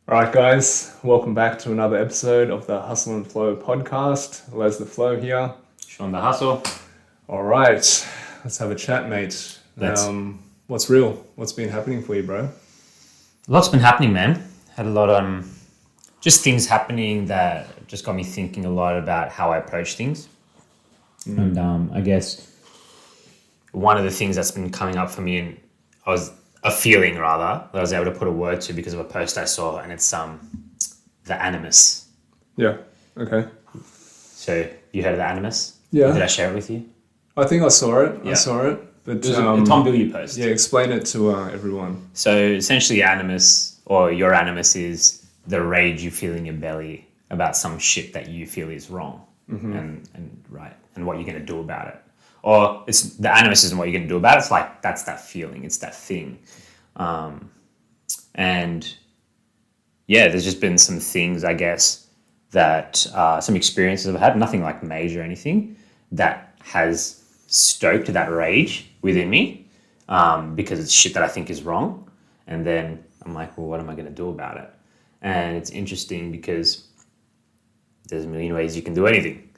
All right, guys, welcome back to another episode of the Hustle and Flow podcast. Les the Flow here. Shaun the Hustle. All right, let's have a chat, mate. Let's. What's real? What's been happening for you, bro? Lots been happening, man. Had a lot on just things happening that just got me thinking a lot about how I approach things. And I guess one of the things that's been coming up for me, and I was a feeling rather that I was able to put a word to because of a post I saw, and it's the Animus. Yeah. Okay. So you heard of the Animus? Yeah. Did I share it with you? I think I saw it. Yeah. I saw it. But It was a Tom Billy post. yeah, explain it to everyone. So essentially, Animus, or your Animus, is the rage you feel in your belly about some shit that you feel is wrong and right, and what you're going to do about it. Or it's the Animus isn't what you're going to do about it. It's like that's that feeling. It's that thing. And yeah, there's just been some things, I guess, that some experiences I've had, nothing like major or anything, that has stoked that rage within me because it's shit that I think is wrong. And then I'm like, well, what am I going to do about it? And it's interesting because there's a million ways you can do anything.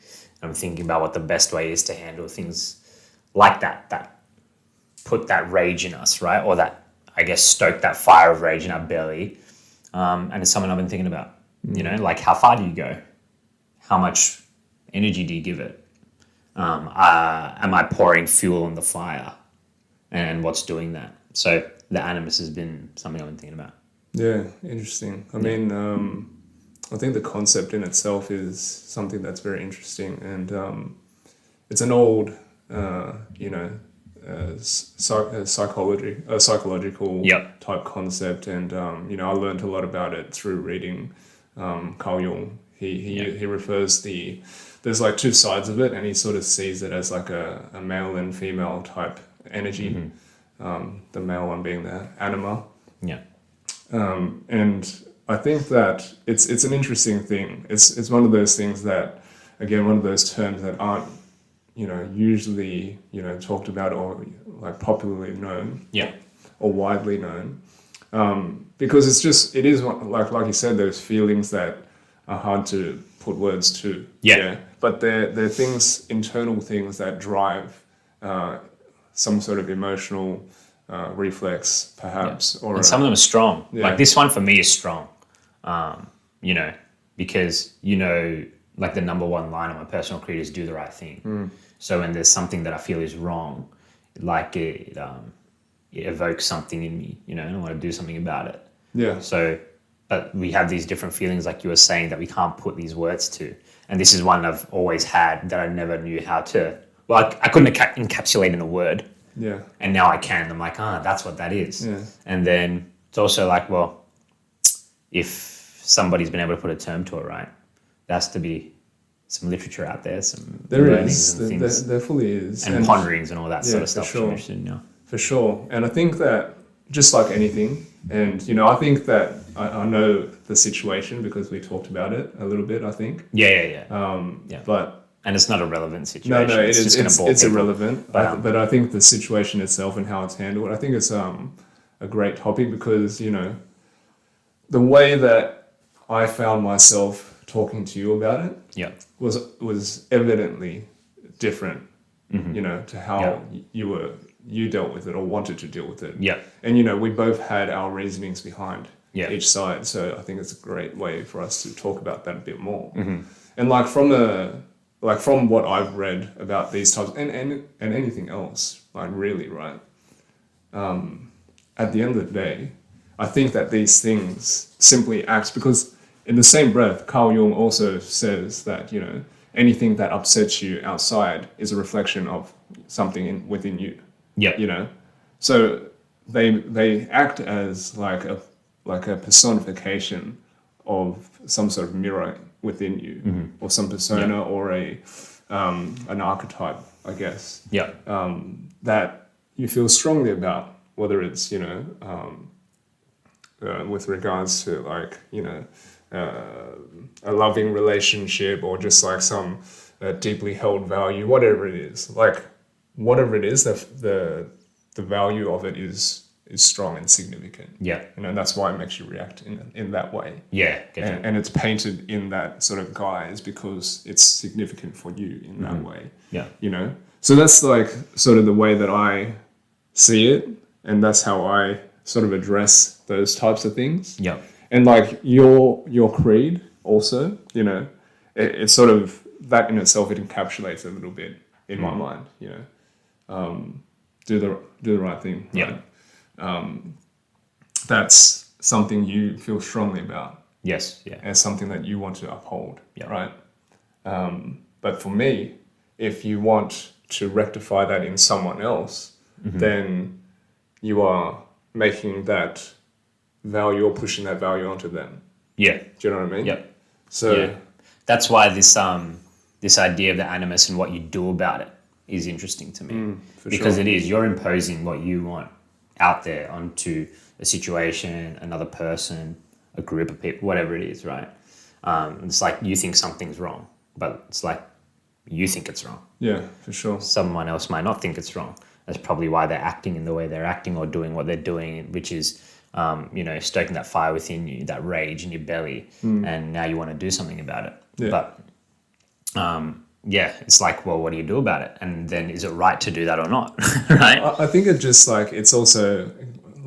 I'm thinking about what the best way is to handle things like that put that rage in us, right? Or that, I guess, stoke that fire of rage in our belly. And it's something I've been thinking about, you know, like how far do you go? How much energy do you give it? Am I pouring fuel on the fire? And what's doing that? So the Animus has been something I've been thinking about. Yeah, interesting. I mean, I think the concept in itself is something that's very interesting, and it's an old, psychological Yep. type concept, and I learned a lot about it through reading Carl Jung. He refers there's like two sides of it, and he sort of sees it as like a male and female type energy. The male one being the anima. Yeah. And I think that it's an interesting thing. It's one of those things that, again, one of those terms that aren't, usually, talked about or like popularly known. Yeah. Or widely known. Because it is like you said, those feelings that are hard to put words to. Yeah. But they're things, internal things that drive some sort of emotional reflex, perhaps. Or some of them are strong. Yeah. Like this one for me is strong, because, like the number one line of my personal creed is do the right thing. So when there's something that I feel is wrong, like it evokes something in me, and I want to do something about it. Yeah. So, but we have these different feelings, like you were saying, that we can't put these words to. And this is one I've always had that I never knew how to, I couldn't encapsulate in a word. Yeah. And now I can. I'm like, that's what that is. Yeah. And then it's also like, well, if somebody's been able to put a term to it, right, there has to be some literature out there, some learnings and things. There fully is. And ponderings and all that sort of stuff. Sure. I'm interested in now. For sure. And I think that just like anything, and, I think that I know the situation because we talked about it a little bit, I think. Yeah. But and it's not a relevant situation. No, it is. It's irrelevant. But I think the situation itself and how it's handled, I think it's a great topic because, the way that I found myself talking to you about it was evidently different, to how you dealt with it or wanted to deal with it. Yeah. And, we both had our reasonings behind Yeah. each side. So I think it's a great way for us to talk about that a bit more. And like from what I've read about these types and anything else, like really, right? At the end of the day, I think that these things simply act because in the same breath, Carl Jung also says that, anything that upsets you outside is a reflection of something within you. Yeah. So they act as like a personification of some sort of mirror within you, or some persona, or an archetype, I guess. Yeah. That you feel strongly about, whether it's with regards to like a loving relationship or just like some deeply held value, whatever it is. Like whatever it is, the value of it is is strong and significant. Yeah. That's why it makes you react in that way. Yeah. And it's painted in that sort of guise because it's significant for you in that way. Yeah. So that's like sort of the way that I see it, and that's how I sort of address those types of things. Yeah. And like your creed also, it's sort of that in itself, it encapsulates a little bit in my mind, do the right thing. Right? Yeah. That's something you feel strongly about. Yes. Yeah. As something that you want to uphold. Yeah. Right. But for me, if you want to rectify that in someone else, then you are making that value or pushing that value onto them. Yeah. Do you know what I mean? Yeah. So that's why this idea of the animus and what you do about it is interesting to me, because it is, you're imposing what you want out there onto a situation, another person, a group of people, whatever it is, right? It's like you think something's wrong, but it's like you think it's wrong. Yeah, for sure. Someone else might not think it's wrong. That's probably why they're acting in the way they're acting or doing what they're doing, which is, stoking that fire within you, that rage in your belly, and now you want to do something about it. Yeah. But, it's like, well, what do you do about it? And then is it right to do that or not, right? I think it just it's also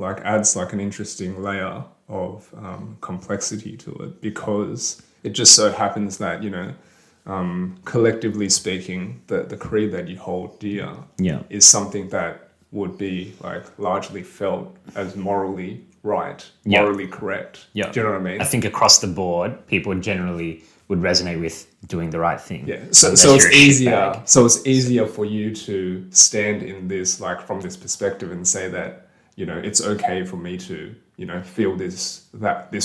adds an interesting layer of complexity to it, because it just so happens that, collectively speaking, the creed that you hold dear is something that would be largely felt as morally right, morally correct. Yeah. Do you know what I mean? I think across the board, people generally would resonate with doing the right thing. Yeah. So it's easier. So it's easier for you to stand in this, from this perspective, and say that, it's okay for me to, feel this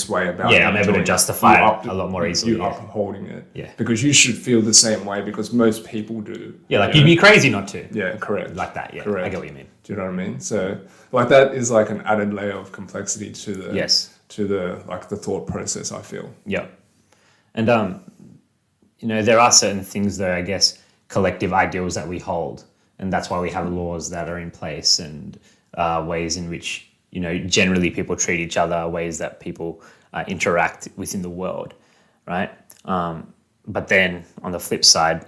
way about it. Yeah, I'm able to justify it a lot more easily. You upholding it. Yeah. Because you should feel the same way, because most people do. Yeah, you'd be crazy not to. Yeah, correct. Like that, yeah. Correct. I get what you mean. Do you know what I mean? So that is an added layer of complexity to the the thought process, I feel. Yeah. And there are certain things though, I guess, collective ideals that we hold, and that's why we have laws that are in place, and ways in which generally people treat each other, ways that people interact within the world, right? But then on the flip side,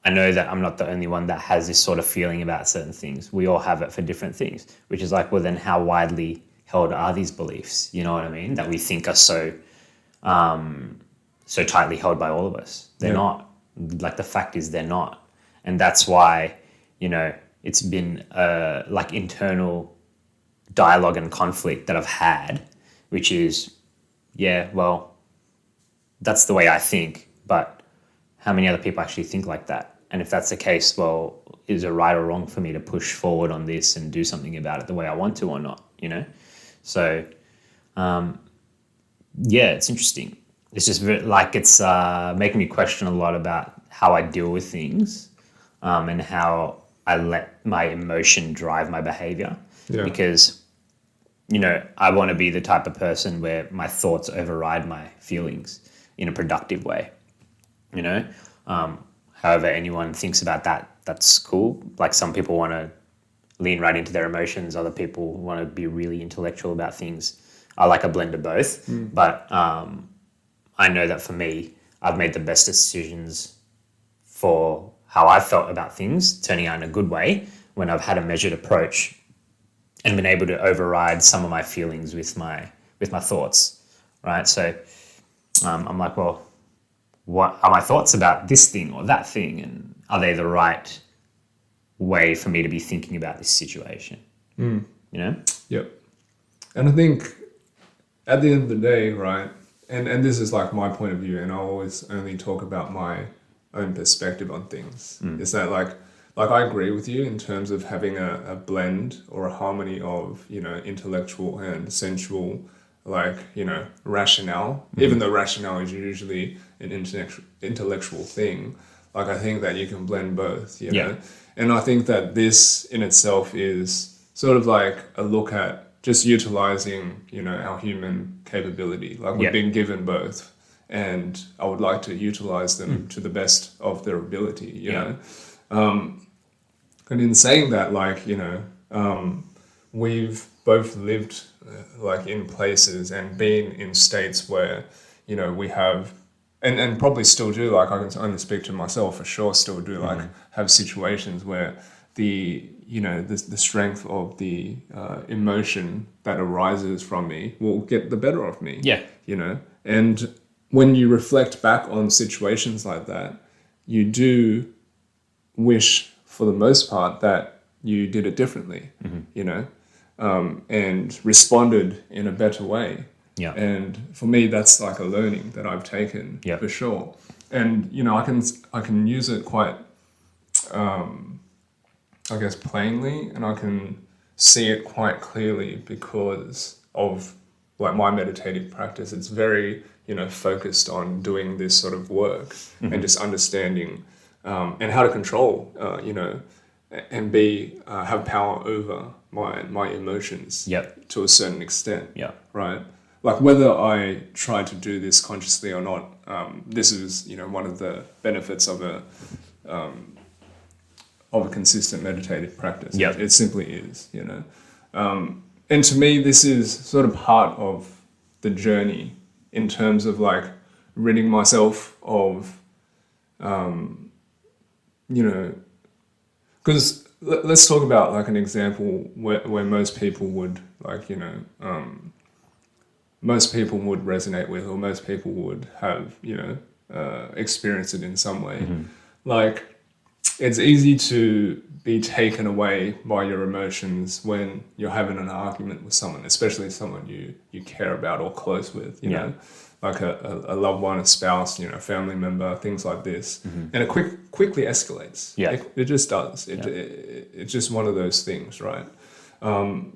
I know that I'm not the only one that has this sort of feeling about certain things. We all have it for different things, which is well, then how widely held are these beliefs? You know what I mean? That we think are so tightly held by all of us. They're not. The fact is they're not. And that's why, it's been internal dialogue and conflict that I've had, which is, well, that's the way I think, but how many other people actually think like that? And if that's the case, well, is it right or wrong for me to push forward on this and do something about it the way I want to or not, So, it's interesting. It's just it's making me question a lot about how I deal with things, and how I let my emotion drive my behavior. Yeah. Because, I want to be the type of person where my thoughts override my feelings in a productive way. However anyone thinks about that, that's cool. Some people want to lean right into their emotions. Other people want to be really intellectual about things. I like a blend of both. But I know that for me, I've made the best decisions for how I felt about things turning out in a good way when I've had a measured approach and been able to override some of my feelings with my thoughts, right? So I'm well, what are my thoughts about this thing or that thing, and are they the right way for me to be thinking about this situation? Yep. And I think at the end of the day, right, and this is my point of view, and I always only talk about my own perspective on things, is that I agree with you in terms of having a blend or a harmony of, intellectual and sensual, rationale, even though rationale is usually an intellectual thing. I think that you can blend both, know? And I think that this in itself is sort of a look at just utilizing, our human capability. We've been given both, and I would like to utilize them to the best of their ability, you know. And in saying that, we've both lived like in places and been in states where, you know, we have, and probably still do, like I can only speak to myself for sure, still do like have situations where the, you know, the strength of the emotion that arises from me will get the better of me. Yeah. You know, and when you reflect back on situations like that, you do wish for the most part that you did it differently, you know, and responded in a better way. Yeah. And for me, that's like a learning that I've taken for sure. And, you know, I can use it quite, I guess, plainly, and I can see it quite clearly because of like my meditative practice. It's very, you know, focused on doing this sort of work and just understanding and how to control, you know, and be have power over my emotions to a certain extent. Yeah. Right. Like whether I try to do this consciously or not, this is, you know, one of the benefits of a consistent meditative practice. Yeah. It simply is, you know. And to me, this is sort of part of the journey in terms of like ridding myself of, you know, because let's talk about like an example where most people would like, you know, most people would resonate with, or most people would have, you know, experienced it in some way. Like, it's easy to be taken away by your emotions when you're having an argument with someone, especially someone you care about or close with, you know, like a loved one, a spouse, you know, a family member, things like this. And it quickly escalates. It just does. It's just one of those things, right?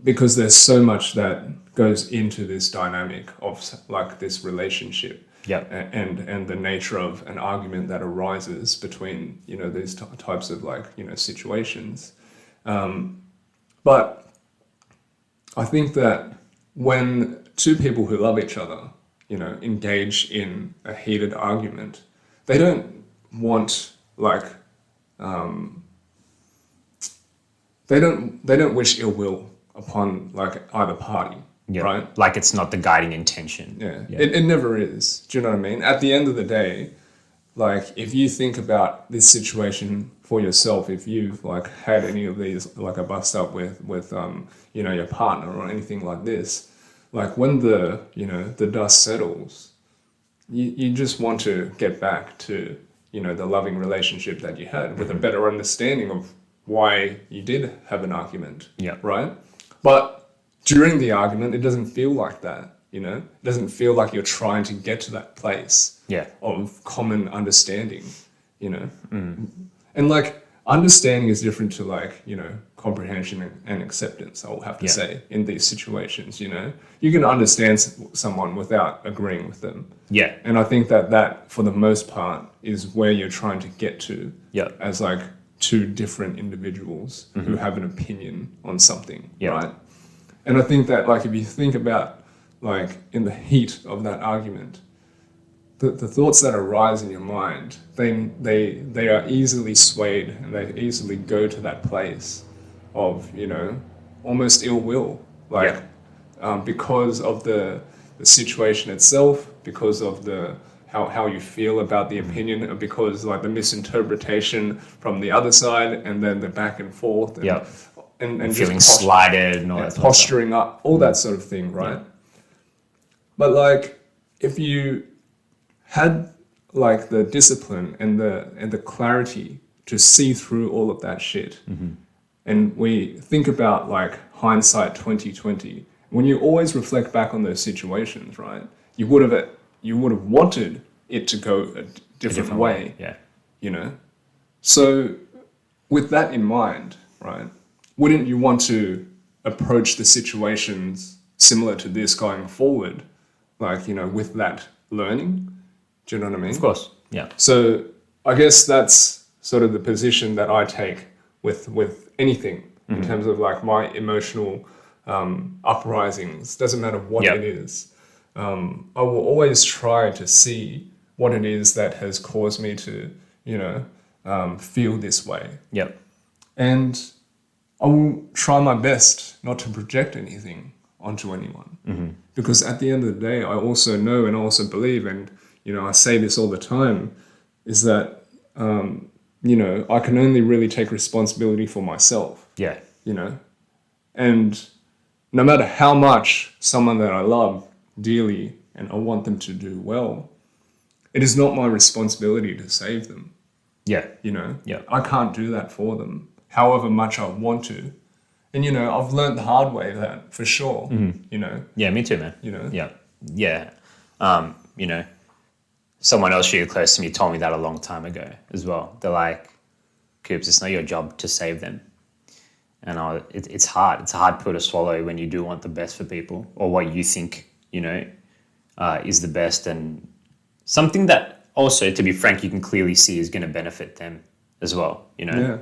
Because there's so much that goes into this dynamic of like this relationship. And the nature of an argument that arises between, you know, these types of like, you know, situations. But I think that when two people who love each other, you know, engage in a heated argument, they don't want like, they don't wish ill will upon like either party. Right? Like it's not the guiding intention. It never is. Do you know what I mean? At the end of the day, like if you think about this situation for yourself, if you've like had any of these, like a bust up with you know, your partner or anything like this, like when the, you know, the dust settles, you just want to get back to, you know, the loving relationship that you had with a better understanding of why you did have an argument. Right? But during the argument, it doesn't feel like that, you know? It doesn't feel like you're trying to get to that place of common understanding, you know? And like, understanding is different to like, you know, comprehension and acceptance, I'll have to say, in these situations, you know? You can understand someone without agreeing with them. And I think that, for the most part, is where you're trying to get to as like two different individuals who have an opinion on something, right? And I think that, like, if you think about, like, in the heat of that argument, the thoughts that arise in your mind, they are easily swayed and they easily go to that place of, you know, almost ill will, like, because of the situation itself, because of the how you feel about the opinion, and because like the misinterpretation from the other side, and then the back and forth. And feeling slighted and all that sort posturing up, all that sort of thing, right? But like, if you had like the discipline and the clarity to see through all of that shit, and we think about like hindsight 2020, when you always reflect back on those situations, right? You would have wanted it to go a different way, you know. So with that in mind, right? Wouldn't you want to approach the situations similar to this going forward, like, you know, with that learning? Do you know what I mean? Of course, So I guess that's sort of the position that I take with anything in terms of like my emotional uprisings. Doesn't matter what it is. I will always try to see what it is that has caused me to, you know, feel this way. And I will try my best not to project anything onto anyone. Because at the end of the day, I also know and I also believe, and, I say this all the time, is that, I can only really take responsibility for myself, Yeah. And no matter how much someone that I love dearly and I want them to do well, it is not my responsibility to save them. Yeah. Yeah. I can't do that for them, however much I want to. And, I've learned the hard way that for sure, Yeah, me too, man. Yeah. Yeah. Someone else really close to me told me that a long time ago as well. They're like, Coops, it's not your job to save them. And it's hard. It's a hard pill to swallow when you do want the best for people or what you think, is the best. And something that also, to be frank, you can clearly see is going to benefit them as well, Yeah.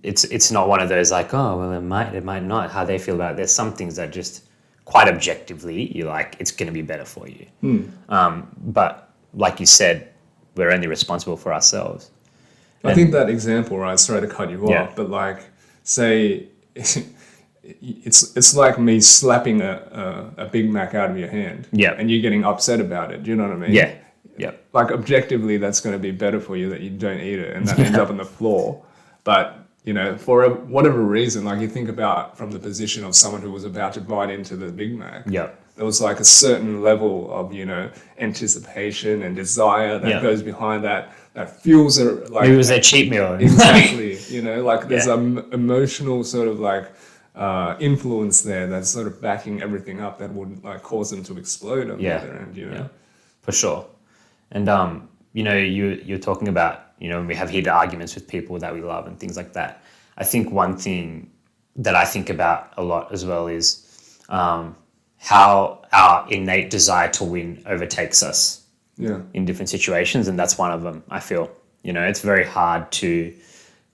It's not one of those like, oh, well, it might not, how they feel about it. There's some things that just quite objectively, you're like, it's going to be better for you. But like you said, we're only responsible for ourselves. I think that example, right, sorry to cut you off, Yeah. but like, say, it's like me slapping a Big Mac out of your hand, Yeah. and you getting upset about it. Do you know what I mean? Yeah. Yeah. Like objectively, that's going to be better for you that you don't eat it, and that ends up on the floor. But for whatever reason, like you think about from the position of someone who was about to bite into the Big Mac. Yeah. There was like a certain level of anticipation and desire that goes behind that fuels it. Like Maybe it was their cheat meal. exactly, like there's an emotional sort of like influence there that's sort of backing everything up that would like cause them to explode on the other end. Yeah, for sure. And you're talking about we have heated arguments with people that we love and things like that. I think one thing that I think about a lot as well is how our innate desire to win overtakes us in different situations, and that's one of them. I feel it's very hard to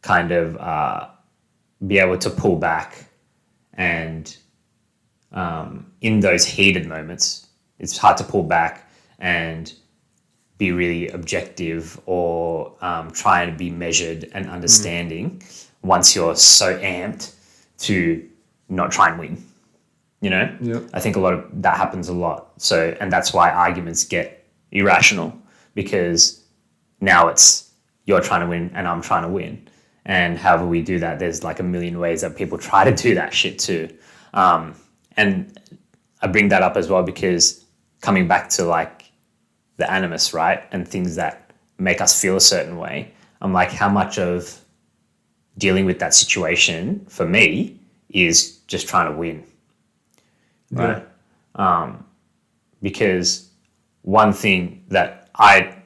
kind of be able to pull back, and in those heated moments, it's hard to pull back and be really objective or try and be measured and understanding once you're so amped to not try and win. I think a lot of that happens a lot. So, and that's why arguments get irrational, because now it's you're trying to win and I'm trying to win. And however we do that, there's like a million ways that people try to do that shit too. And I bring that up as well because coming back to like the animus, right? And things that make us feel a certain way. I'm like, how much of dealing with that situation for me is just trying to win, right? Because one thing that I,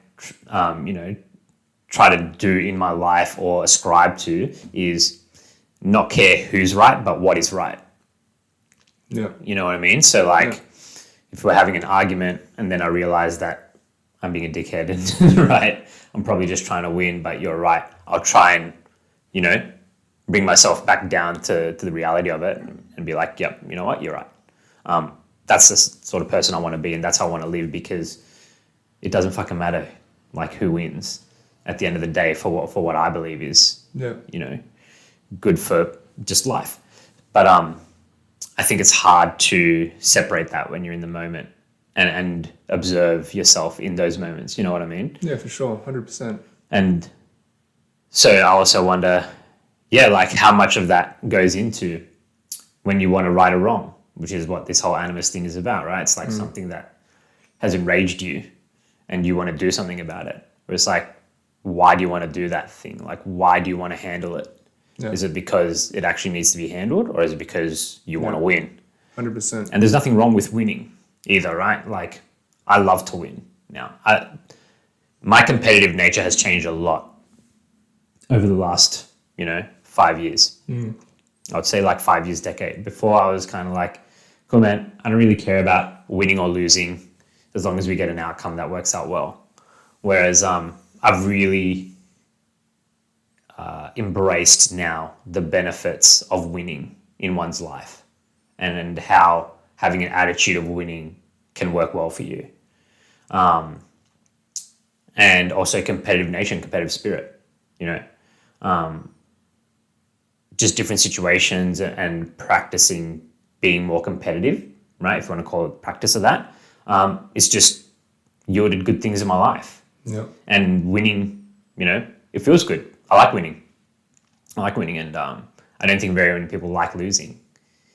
try to do in my life or ascribe to is not care who's right, but what is right. Yeah. You know what I mean? So like, if we're having an argument and then I realize that I'm being a dickhead and right, I'm probably just trying to win, but you're right. I'll try and, bring myself back down to the reality of it and be like, yep, you know what, you're right. That's the sort of person I want to be, and that's how I want to live, because it doesn't fucking matter like who wins at the end of the day for what I believe is, good for just life. But I think it's hard to separate that when you're in the moment and observe yourself in those moments. You know what I mean? Yeah, for sure. 100%. And so I also wonder, like how much of that goes into when you want to right or wrong, which is what this whole animus thing is about, right? It's like something that has enraged you and you want to do something about it. Where it's like, why do you want to do that thing? Like, why do you want to handle it? Yeah. Is it because it actually needs to be handled, or is it because you want to win? 100%. And there's nothing wrong with winning either, right? Like, I love to win. Now, my competitive nature has changed a lot over the last, 5 years. I would say like 5 years, decade. Before I was kind of like, cool, man, I don't really care about winning or losing as long as we get an outcome that works out well. Whereas I've really embraced now the benefits of winning in one's life and how having an attitude of winning can work well for you. And also competitive nature and competitive spirit, just different situations and practicing being more competitive, right? If you want to call it practice of that, it's just yielded good things in my life. Yeah. And winning, it feels good. I like winning. And I don't think very many people like losing.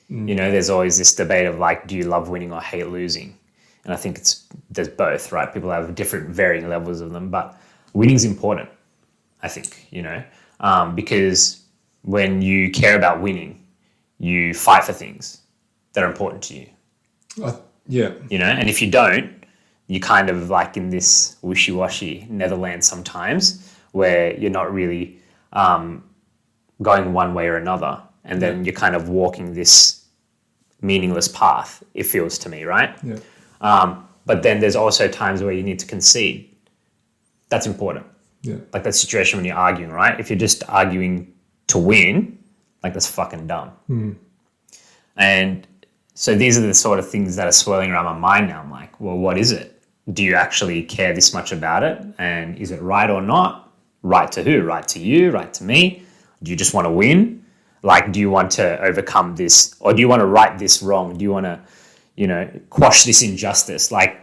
There's always this debate of like, do you love winning or hate losing? And I think there's both, right? People have different varying levels of them, but winning's important, I think, because when you care about winning, you fight for things that are important to you. Yeah. And if you don't, you're kind of like in this wishy-washy Netherlands sometimes where you're not really going one way or another. And then you're kind of walking this meaningless path, it feels to me, right? Yeah. But then there's also times where you need to concede. That's important. Yeah. Like that situation when you're arguing, right? If you're just arguing to win, like that's fucking dumb. And so these are the sort of things that are swirling around my mind now. I'm like, well, what is it? Do you actually care this much about it? And is it right or not? Right to who? Right to you? Right to me? Do you just want to win? Like, do you want to overcome this? Or do you want to right this wrong? Do you want to, quash this injustice? Like,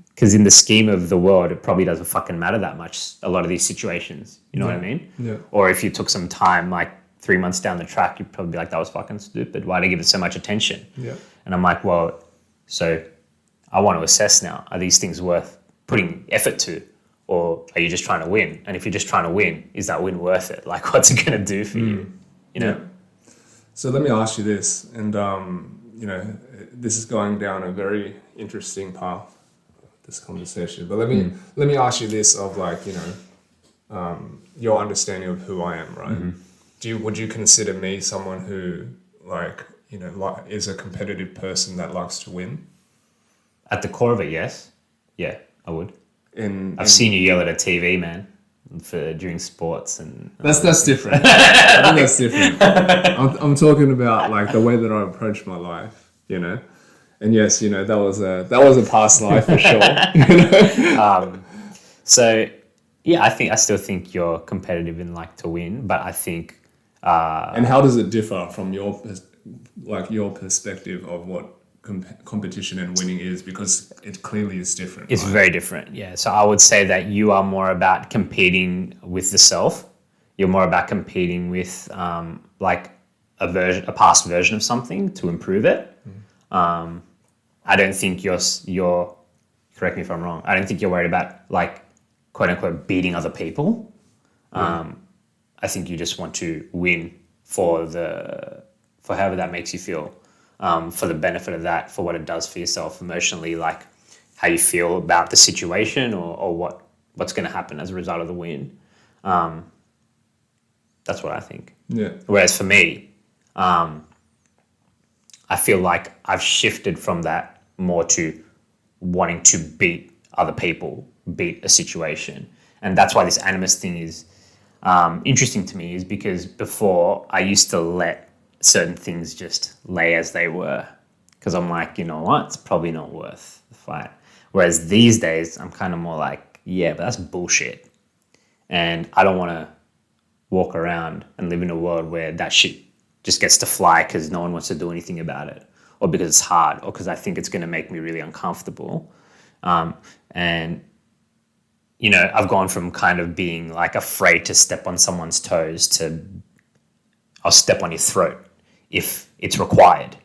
because in the scheme of the world, it probably doesn't fucking matter that much, a lot of these situations. You know what I mean? Yeah. Or if you took some time, like 3 months down the track, you'd probably be like, that was fucking stupid. Why did I give it so much attention? Yeah. And I'm like, well, so I want to assess now, are these things worth putting effort to? Or are you just trying to win? And if you're just trying to win, is that win worth it? Like, what's it going to do for you? Yeah. So let me ask you this, and this is going down a very interesting path, this conversation. But let me ask you this: of like, your understanding of who I am, right? Would you consider me someone who is a competitive person that likes to win? At the core of it, yes. Yeah, I would. I've seen you yell at a TV, man, during sports, and that's different. I think that's different. I'm talking about like the way that I approach my life, And yes, that was a past life for sure. So yeah, I still think you're competitive and like to win, but I think. And how does it differ from your perspective of what competition and winning is, because it clearly is different. It's very different, yeah. So I would say that you are more about competing with the self. You're more about competing with like a past version of something to improve it. I don't think you're correct me if I'm wrong. I don't think you're worried about like quote unquote beating other people. I think you just want to win for however that makes you feel. For the benefit of that, for what it does for yourself emotionally, like how you feel about the situation or what's going to happen as a result of the win. That's what I think. Yeah. Whereas for me, I feel like I've shifted from that more to wanting to beat other people, beat a situation. And that's why this Animus thing is interesting to me, is because before I used to let certain things just lay as they were, because I'm like, you know what, it's probably not worth the fight. Whereas these days I'm kind of more like, yeah, but that's bullshit, and I don't want to walk around and live in a world where that shit just gets to fly because no one wants to do anything about it, or because it's hard, or because I think it's going to make me really uncomfortable. And I've gone from kind of being like afraid to step on someone's toes to I'll step on your throat if it's required.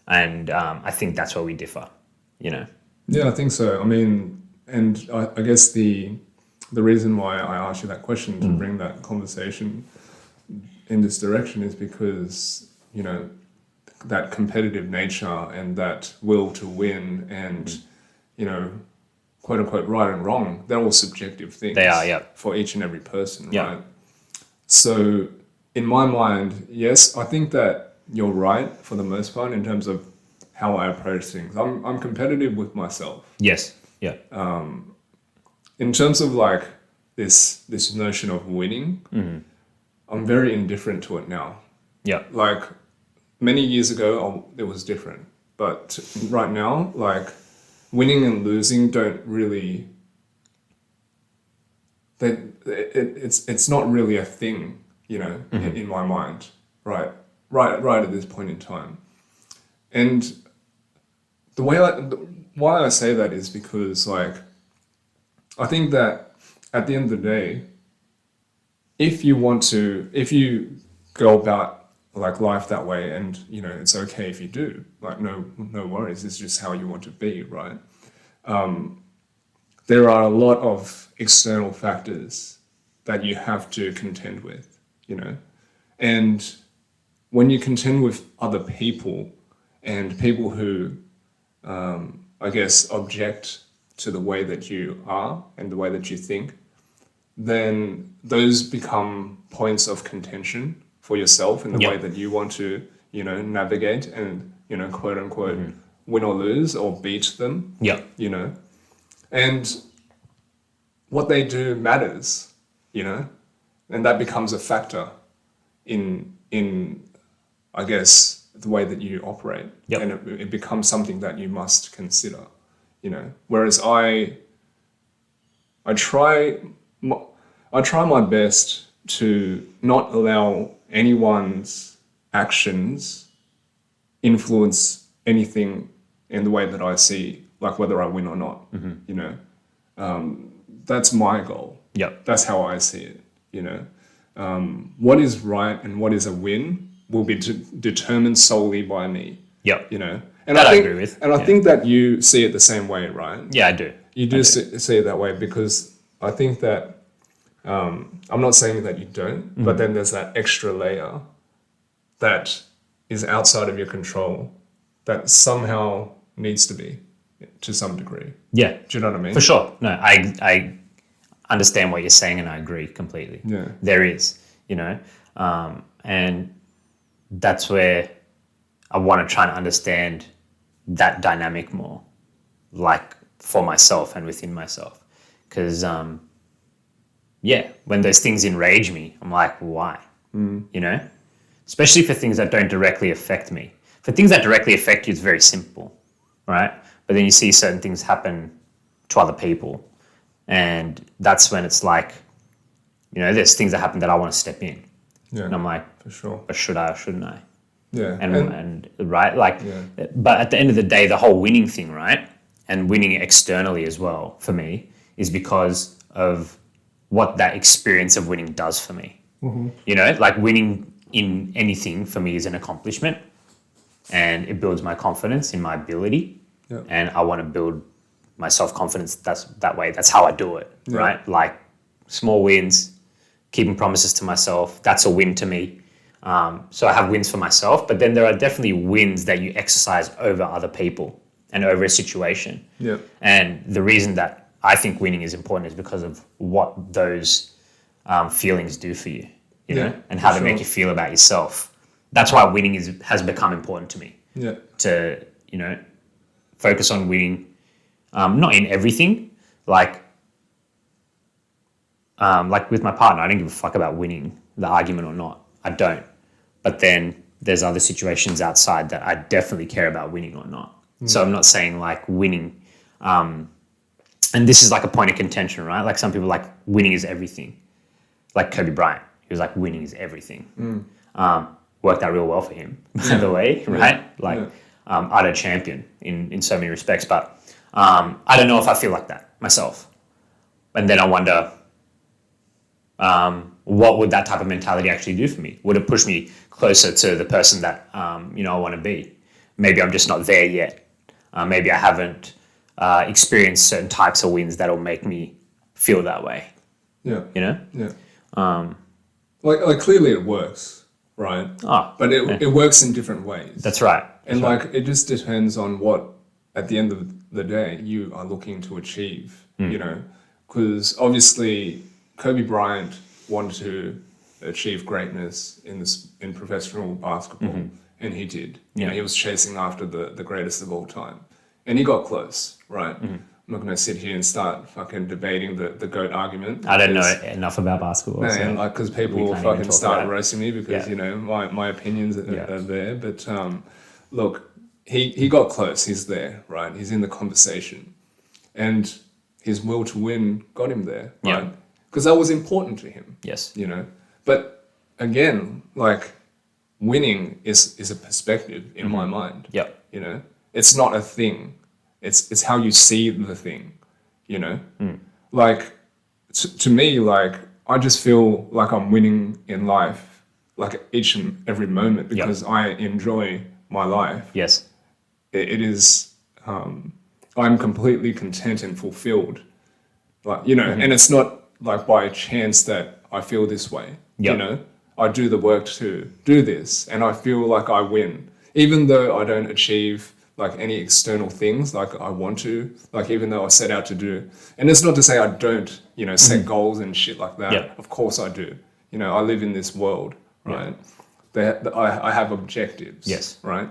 And I think that's where we differ, Yeah, I think so. I mean, and I guess the reason why I asked you that question to bring that conversation in this direction is because, that competitive nature and that will to win and, quote unquote right and wrong, they're all subjective things. They are, yeah. For each and every person, yeah. Right? So in my mind, yes, I think that you're right for the most part in terms of how I approach things. I'm competitive with myself. Yes. Yeah. In terms of like this notion of winning, I'm very indifferent to it now. Yeah. Like many years ago, it was different, but right now, like winning and losing don't really. It's not really a thing. In my mind. right at this point in time. And why I say that is because, like, I think that at the end of the day, if you go about like life that way, and it's okay if you do, like, no worries, it's just how you want to be, right? There are a lot of external factors that you have to contend with, and when you contend with other people and people who, I guess, object to the way that you are and the way that you think, then those become points of contention for yourself in the way that you want to, navigate and, quote unquote, win or lose or beat them. And what they do matters, and that becomes a factor in I guess, the way that you operate. And it becomes something that you must consider, Whereas I try my best to not allow anyone's actions influence anything in the way that I see, like whether I win or not, That's my goal. That's how I see it, What is right and what is a win will be determined solely by me. And I agree with. And I think that you see it the same way, right? Yeah, I do. You do see it that way, because I think that I'm not saying that you don't, but then there's that extra layer that is outside of your control that somehow needs to be, to some degree. Yeah. Do you know what I mean? For sure. No, I understand what you're saying, and I agree completely. Yeah. There is, and that's where I want to try and understand that dynamic more, like for myself and within myself. Because, when those things enrage me, I'm like, why? Especially for things that don't directly affect me. For things that directly affect you, it's very simple, right? But then you see certain things happen to other people, and that's when it's like, there's things that happen that I want to step in. Yeah, and I'm like, for sure. But should I or shouldn't I? Yeah. And right, like, but at the end of the day, the whole winning thing, right? And winning externally as well, for me, is because of what that experience of winning does for me. Like winning in anything for me is an accomplishment, and it builds my confidence in my ability. And I want to build my self-confidence that way. That's how I do it, right? Like small wins, keeping promises to myself, that's a win to me. So I have wins for myself, but then there are definitely wins that you exercise over other people and over a situation. And the reason that I think winning is important is because of what those feelings do for you, and how they make you feel about yourself. That's why winning has become important to me. To, focus on winning, not in everything, like with my partner, I don't give a fuck about winning the argument or not. I don't. But then there's other situations outside that I definitely care about winning or not. So I'm not saying like winning, and this is like a point of contention, right? Like some people like winning is everything. Like Kobe Bryant, he was like winning is everything. Worked out real well for him, by the way, right? Utter champion in so many respects. But I don't know if I feel like that myself. And then I wonder, what would that type of mentality actually do for me? Would it push me closer to the person that, I want to be? Maybe I'm just not there yet. Maybe I haven't experienced certain types of wins that'll make me feel that way. Like clearly it works, right? But it works in different ways. That's right. And it just depends on what, at the end of the day, you are looking to achieve, because obviously Kobe Bryant wanted to achieve greatness in professional basketball, and he did. He was chasing after the greatest of all time, and he got close, right? I'm not going to sit here and start fucking debating the GOAT argument. I don't know enough about basketball. Because people will fucking start roasting me because, my opinions are there. But look, he got close. He's there, right? He's in the conversation. And his will to win got him there, right? Because that was important to him. Yes. But again, like, winning is a perspective in my mind. Yeah. You know, it's not a thing. It's how you see the thing, you know? Like, to me, like, I just feel like I'm winning in life, like each and every moment, because I enjoy my life. Yes. It is, I'm completely content and fulfilled. Like, you know, and it's not like by chance that I feel this way, you know? I do the work to do this and I feel like I win, even though I don't achieve like any external things like I want to, like even though I set out to do. And it's not to say I don't, you know, set goals and shit like that. Yeah. Of course I do. You know, I live in this world, right? I have objectives, Yes. right?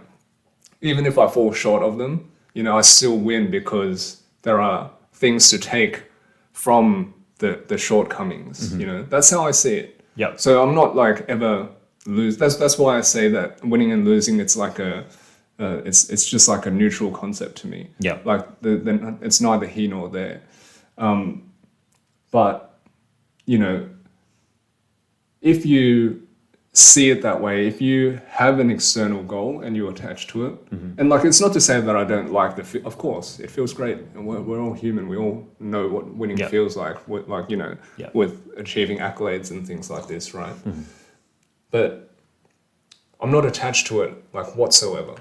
Even if I fall short of them, you know, I still win because there are things to take from the shortcomings, you know. That's how I see it. Yeah. So I'm not like ever lose. That's why I say that winning and losing, it's like it's just like a neutral concept to me. Yeah. Like it's neither here nor there. But you know, if you see it that way, if you have an external goal and you attach to it, and like it's not to say that I don't like of course it feels great, and we're all human, we all know what winning feels like, like you know, with achieving accolades and things like this, right? But I'm not attached to it like whatsoever.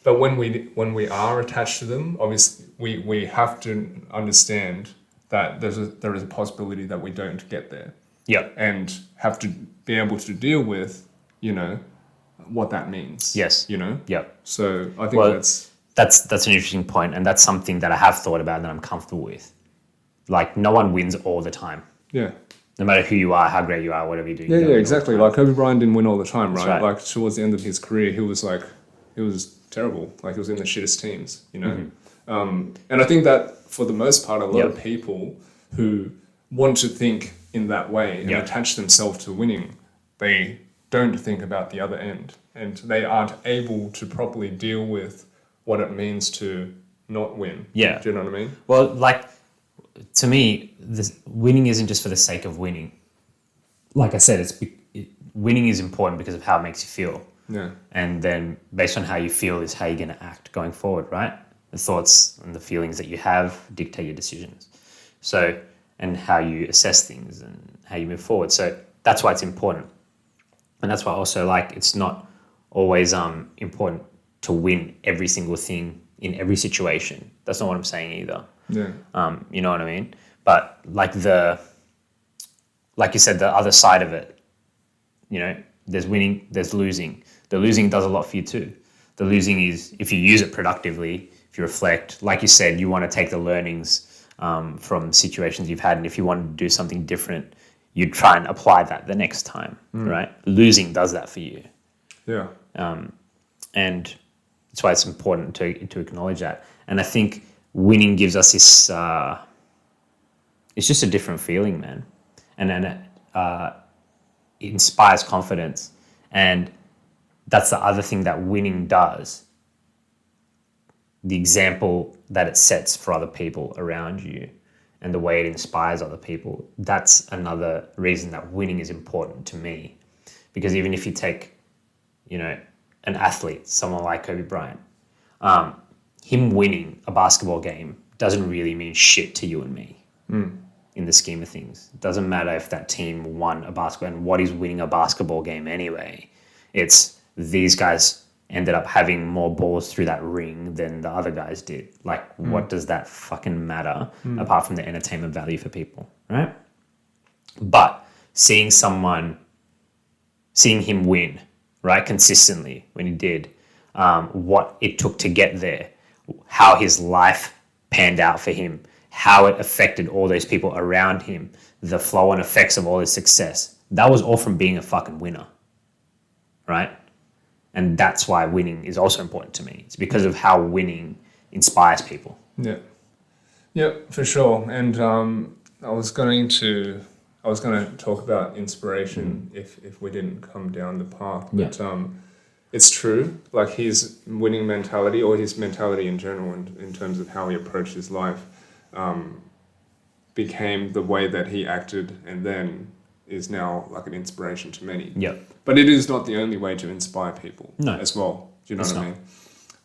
But when we are attached to them, obviously we have to understand that there is a possibility that we don't get there. Yeah. And have to be able to deal with, you know, what that means. Yes. You know? Yeah. So I think that's an interesting point, and that's something that I have thought about and that I'm comfortable with. Like, no one wins all the time. Yeah. No matter who you are, how great you are, whatever you do. Yeah, exactly. Like Kobe Bryant didn't win all the time, right? Right. Like towards the end of his career, he was terrible. Like he was in the shittest teams, you know? And I think that for the most part, a lot of people who want to think in that way and attach themselves to winning, they don't think about the other end, and they aren't able to properly deal with what it means to not win. Yeah. Do you know what I mean? Well, like, to me, winning isn't just for the sake of winning. Like I said, winning is important because of how it makes you feel. Yeah. And then based on how you feel is how you're going to act going forward, right? The thoughts and the feelings that you have dictate your decisions. So, and how you assess things and how you move forward. So that's why it's important. And that's why also, like, it's not always important to win every single thing in every situation. That's not what I'm saying either. Yeah. You know what I mean? But like you said, the other side of it, you know, there's winning, there's losing. The losing does a lot for you too. The losing is if you use it productively, if you reflect, like you said, you want to take the learnings from situations you've had, and if you want to do something different, you try and apply that the next time, right? Losing does that for you. Yeah. And that's why it's important to acknowledge that. And I think winning gives us this, it's just a different feeling, man. And then it inspires confidence. And that's the other thing that winning does. The example that it sets for other people around you and the way it inspires other people. That's another reason that winning is important to me. Because even if you take, you know, an athlete, someone like Kobe Bryant, him winning a basketball game doesn't really mean shit to you and me in the scheme of things. It doesn't matter if that team won a basketball, and what is winning a basketball game anyway? It's these guys ended up having more balls through that ring than the other guys did. Like, what does that fucking matter apart from the entertainment value for people, right? But seeing him win, right, consistently when he did, what it took to get there, how his life panned out for him, how it affected all those people around him, the flow and effects of all his success. That was all from being a fucking winner, right? And that's why winning is also important to me. It's because of how winning inspires people. Yeah. Yeah, for sure. And I was going to talk about inspiration if we didn't come down the path. But it's true. Like his winning mentality, or his mentality in general, in terms of how he approached his life, became the way that he acted, and then is now like an inspiration to many. Yep. But it is not the only way to inspire people as well. Do you know what I mean?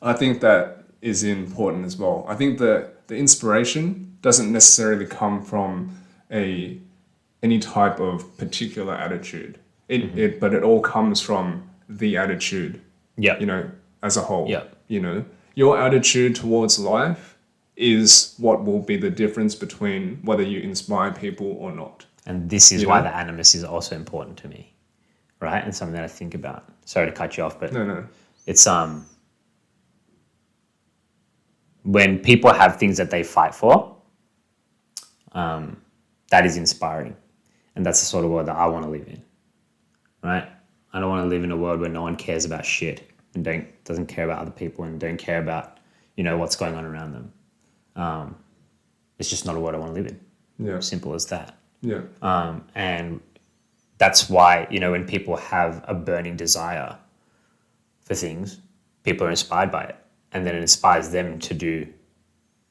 I think that is important as well. I think that the inspiration doesn't necessarily come from any type of particular attitude. But it all comes from the attitude. Yeah. You know, as a whole. Yeah. You know, your attitude towards life is what will be the difference between whether you inspire people or not. And this is why the animus is also important to me, right? And something that I think about. Sorry to cut you off, but No. it's when people have things that they fight for, that is inspiring, and that's the sort of world that I want to live in, right? I don't want to live in a world where no one cares about shit and doesn't care about other people and don't care about what's going on around them. It's just not a world I want to live in. Yeah. Simple as that. Yeah. And that's why, when people have a burning desire for things, people are inspired by it. And then it inspires them to do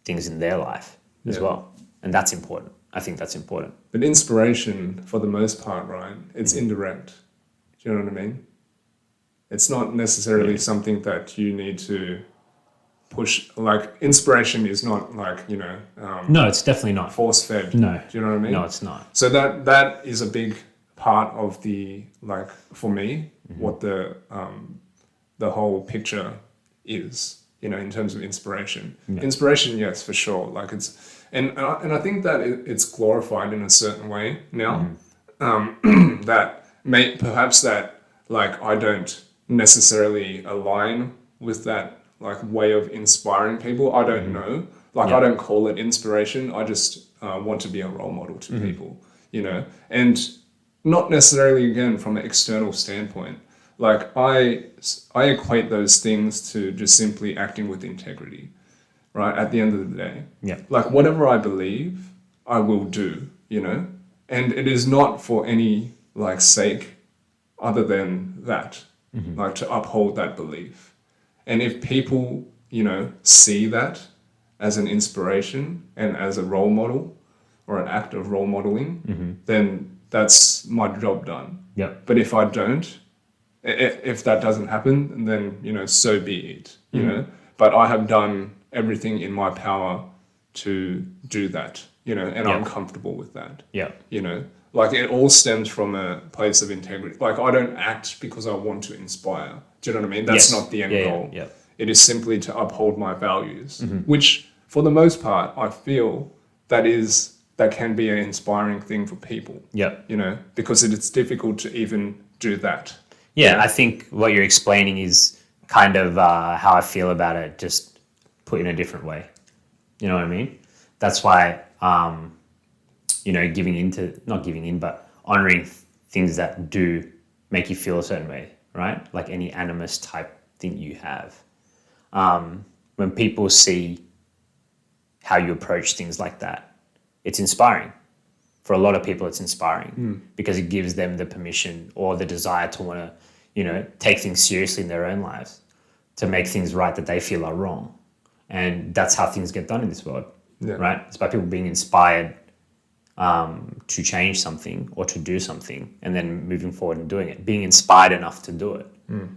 things in their life as well. And that's important. I think that's important. But inspiration, for the most part, Ryan, it's indirect. Do you know what I mean? It's not necessarily something that you need to push. Like, inspiration is not like, no, it's definitely not. Force-fed. No. Do you know what I mean? No, it's not. So that is a big part of the, like, for me, what the whole picture is, in terms of inspiration. Yeah. Inspiration, yes, for sure. Like, it's... And I think that it's glorified in a certain way now. That perhaps that, like, I don't necessarily align with that, like, way of inspiring people. I don't know. Like, I don't call it inspiration. I just want to be a role model to people, and not necessarily, again, from an external standpoint. Like, I equate those things to just simply acting with integrity. Right, at the end of the day. Yeah. Like, whatever I believe, I will do, And it is not for any, like, sake other than that, like, to uphold that belief. And if people, see that as an inspiration and as a role model or an act of role modeling, then that's my job done. Yeah. But if I don't, if that doesn't happen, then, so be it, But I have done everything in my power to do that, and I'm comfortable with that. Yeah. Like, it all stems from a place of integrity. Like, I don't act because I want to inspire. Do you know what I mean? That's not the end goal. Yeah. It is simply to uphold my values, which for the most part, I feel that can be an inspiring thing for people. Yeah. Because it's difficult to even do that. Yeah. I think what you're explaining is kind of how I feel about it, just put in a different way. You know what I mean? That's why, not giving in, but honoring things that do make you feel a certain way, right? Like any animus type thing you have. When people see how you approach things like that, it's inspiring. For a lot of people, it's inspiring because it gives them the permission or the desire to want to, take things seriously in their own lives, to make things right that they feel are wrong. And that's how things get done in this world, right? It's by people being inspired to change something or to do something and then moving forward and doing it, being inspired enough to do it,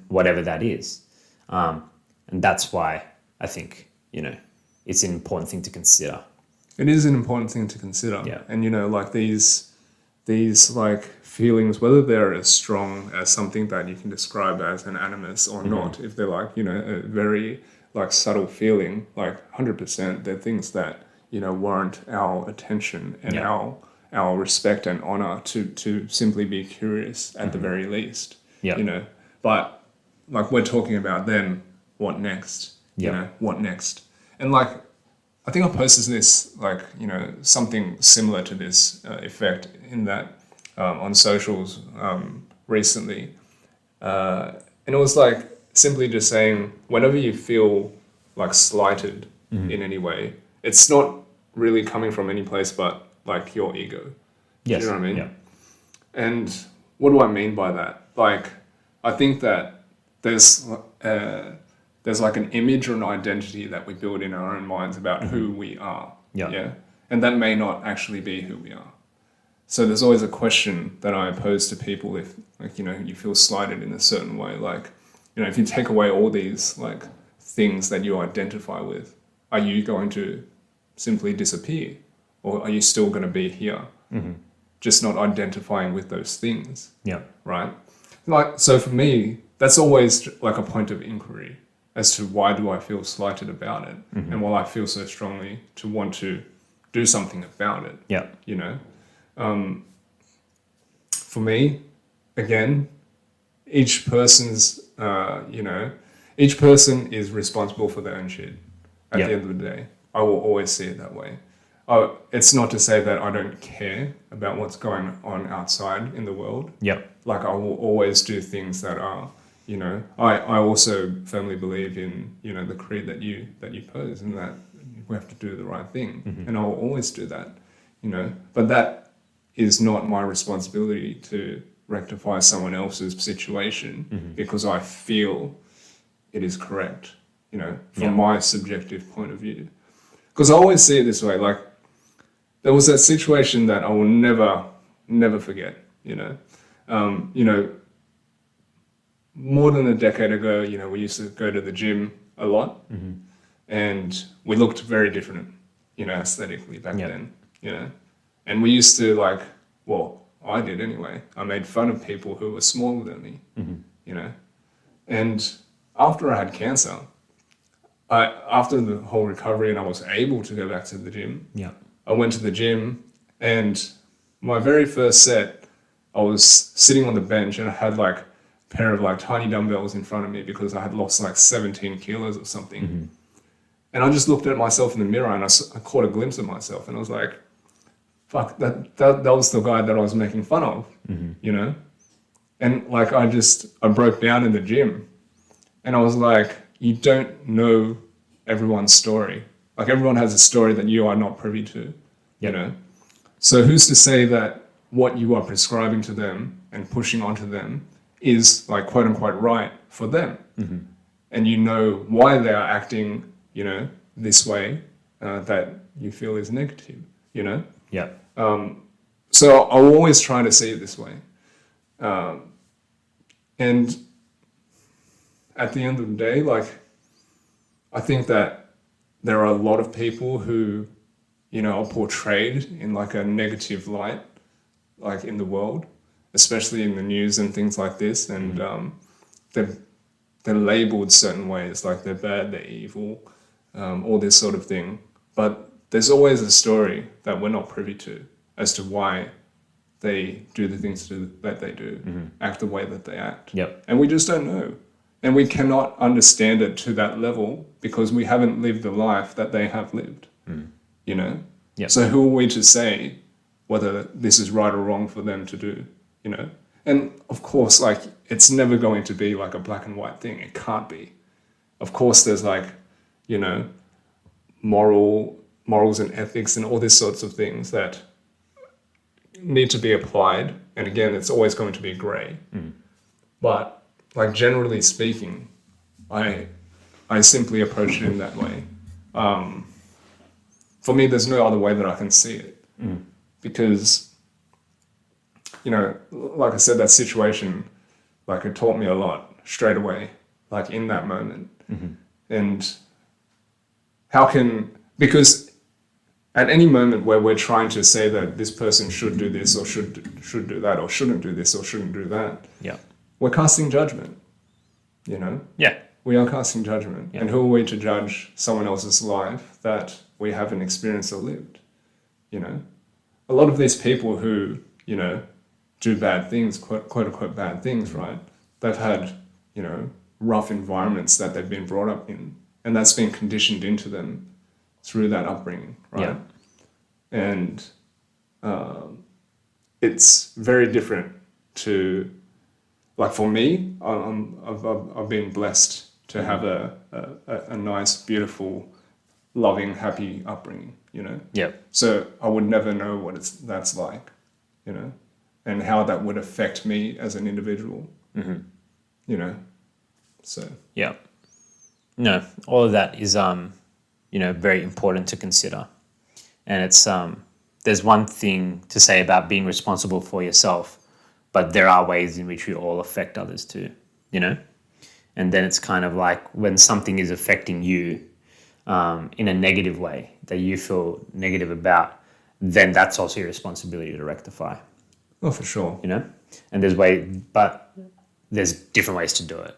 whatever that is. And that's why I think, it's an important thing to consider. It is an important thing to consider. Yeah. And, like these like feelings, whether they're as strong as something that you can describe as an animus or not, if they're like, a very like subtle feeling, like 100%, they're things that, warrant our attention and our respect and honor to simply be curious at the very least. Yeah. But like, we're talking about then what next? What next? And like, I think I posted this, like, something similar to this effect in that on socials recently. And it was like simply just saying, whenever you feel like slighted in any way, it's not really coming from any place but like your ego. Yes. Do you know what I mean? Yeah. And what do I mean by that? Like, I think that there's like an image or an identity that we build in our own minds about who we are. Yeah. And that may not actually be who we are. so there's always a question that I pose to people if, like, you know, you feel slighted in a certain way. Like, you know, if you take away all these, like, things that you identify with, are you going to simply disappear? Or are you still going to be here? Just not identifying with those things. Yeah. Right? Like, so for me, that's always like a point of inquiry as to why do I feel slighted about it, and why I feel so strongly to want to do something about it. Yeah. You know, for me, again, each person's, you know, each person is responsible for their own shit at the end of the day. I will always see it that way. It's not to say that I don't care about what's going on outside in the world. Yeah. Like, I will always do things that are, you know, I also firmly believe in, you know, the creed that you pose, and that we have to do the right thing. And I will always do that, you know, but that is not my responsibility to rectify someone else's situation because I feel it is correct, you know, from my subjective point of view. Because I always see it this way, like, there was that situation that I will never forget, you know. You know, more than a decade ago, you know, we used to go to the gym a lot, and we looked very different, you know, aesthetically back then, you know. And we used to, like, well, I did anyway. I made fun of people who were smaller than me, you know. And after I had cancer, after the whole recovery and I was able to go back to the gym, I went to the gym, and my very first set, I was sitting on the bench and I had like a pair of like tiny dumbbells in front of me because I had lost like 17 kilos or something. And I just looked at myself in the mirror and I caught a glimpse of myself, and I was like, fuck, that was the guy that I was making fun of, you know? And like, I broke down in the gym, and I was like, you don't know everyone's story. Like, everyone has a story that you are not privy to, you know? So who's to say that what you are prescribing to them and pushing onto them is, like, quote unquote right for them? And you know why they are acting, you know, this way that you feel is negative, you know? Yeah. So I'll always try to see it this way. And at the end of the day, like, I think that there are a lot of people who, you know, are portrayed in like a negative light, like in the world, especially in the news and things like this. And they're labeled certain ways, like they're bad, they're evil, all this sort of thing. But there's always a story that we're not privy to as to why they do the things that they do, act the way that they act. And we just don't know. And we cannot understand it to that level because we haven't lived the life that they have lived, you know? So who are we to say whether this is right or wrong for them to do, you know? And of course, like, it's never going to be like a black and white thing. It can't be. Of course, there's like, you know, morals and ethics and all these sorts of things that need to be applied. And again, it's always going to be gray. But like, generally speaking, I simply approach it in that way. For me, there's no other way that I can see it. Because, you know, like I said, that situation, like, it taught me a lot straight away, like in that moment. And because at any moment where we're trying to say that this person should do this or should do that, or shouldn't do this or shouldn't do that, we're casting judgment, you know? We are casting judgment. And who are we to judge someone else's life that we haven't experienced or lived, you know? A lot of these people who, you know, do bad things, quote unquote bad things, right? They've had, you know, rough environments that they've been brought up in, and that's been conditioned into them through that upbringing, right? And it's very different to, like, for me, I've been blessed to have a nice, beautiful, loving, happy upbringing, you know? So I would never know what that's like, you know, and how that would affect me as an individual, you know? So. No, all of that is, you know, very important to consider. And it's, there's one thing to say about being responsible for yourself, but there are ways in which we all affect others too, you know? And then it's kind of like when something is affecting you in a negative way that you feel negative about, then that's also your responsibility to rectify. Oh, for sure. You know? And but there's different ways to do it.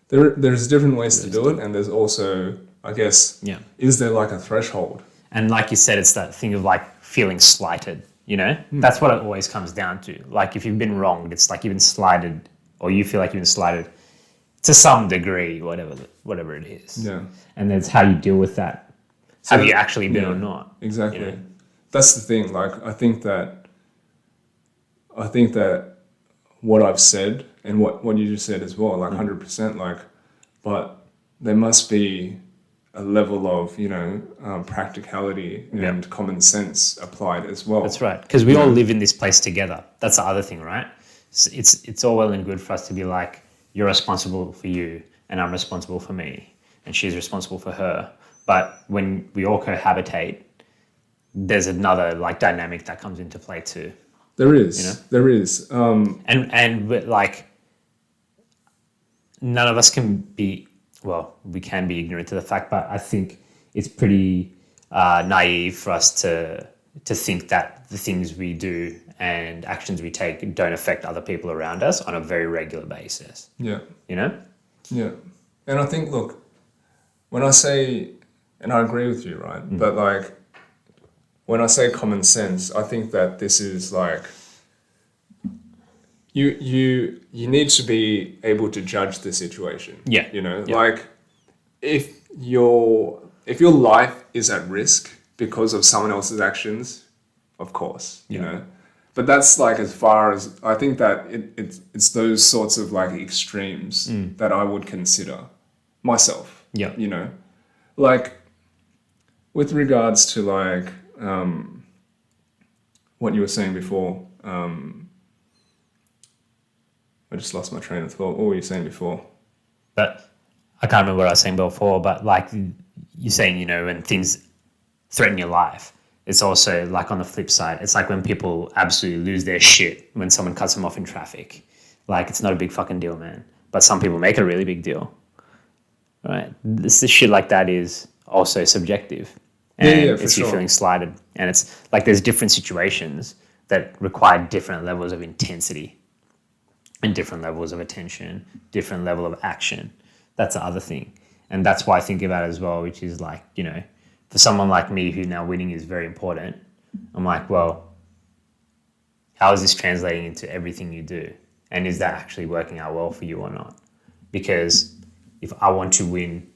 There's different ways to do it, and there's also, I guess, is there like a threshold? And like you said, it's that thing of like feeling slighted, you know? That's what it always comes down to. Like if you've been wronged, it's like you've been slighted, or you feel like you've been slighted to some degree, whatever it is. Yeah. And that's how you deal with that. So have you actually been or not? Exactly. You know? That's the thing. Like I think that what I've said and what you just said as well, like 100%, like, but there must be a level of, practicality and common sense applied as well. That's right. Because we all live in this place together. That's the other thing, right? It's all well and good for us to be like, you're responsible for you and I'm responsible for me and she's responsible for her. But when we all cohabitate, there's another like dynamic that comes into play too. There is. There is. But like none of us can be, well, we can be ignorant to the fact, but I think it's pretty naive for us to think that the things we do and actions we take don't affect other people around us on a very regular basis. Yeah. You know? Yeah. And I think, look, when I say, and I agree with you, right? But like, when I say common sense, I think that this is like, you need to be able to judge the situation. Yeah. Like if your life is at risk because of someone else's actions, of course, you know. But that's like as far as I think that it's those sorts of like extremes that I would consider myself. Yeah. Like with regards to like what you were saying before. I just lost my train of thought. What were you saying before? But I can't remember what I was saying before, but like you're saying, when things threaten your life, it's also like on the flip side, it's like when people absolutely lose their shit when someone cuts them off in traffic. Like it's not a big fucking deal, man. But some people make it a really big deal. Right? This shit like that is also subjective. And it's you feeling slighted. And it's like there's different situations that require different levels of intensity and different levels of attention, different level of action. That's the other thing. And that's why I think about it as well, which is like, for someone like me who now winning is very important, I'm like, well, how is this translating into everything you do? And is that actually working out well for you or not? Because if I want to win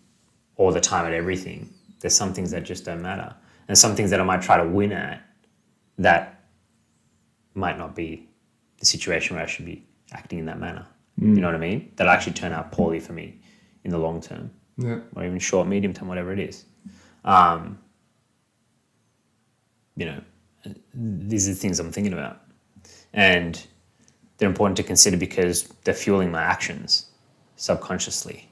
all the time at everything, there's some things that just don't matter. And some things that I might try to win at that might not be the situation where I should be acting in that manner. You know what I mean? That'll actually turn out poorly for me in the long term. Yeah. Or even short, medium term, whatever it is. These are the things I'm thinking about. And they're important to consider because they're fueling my actions subconsciously.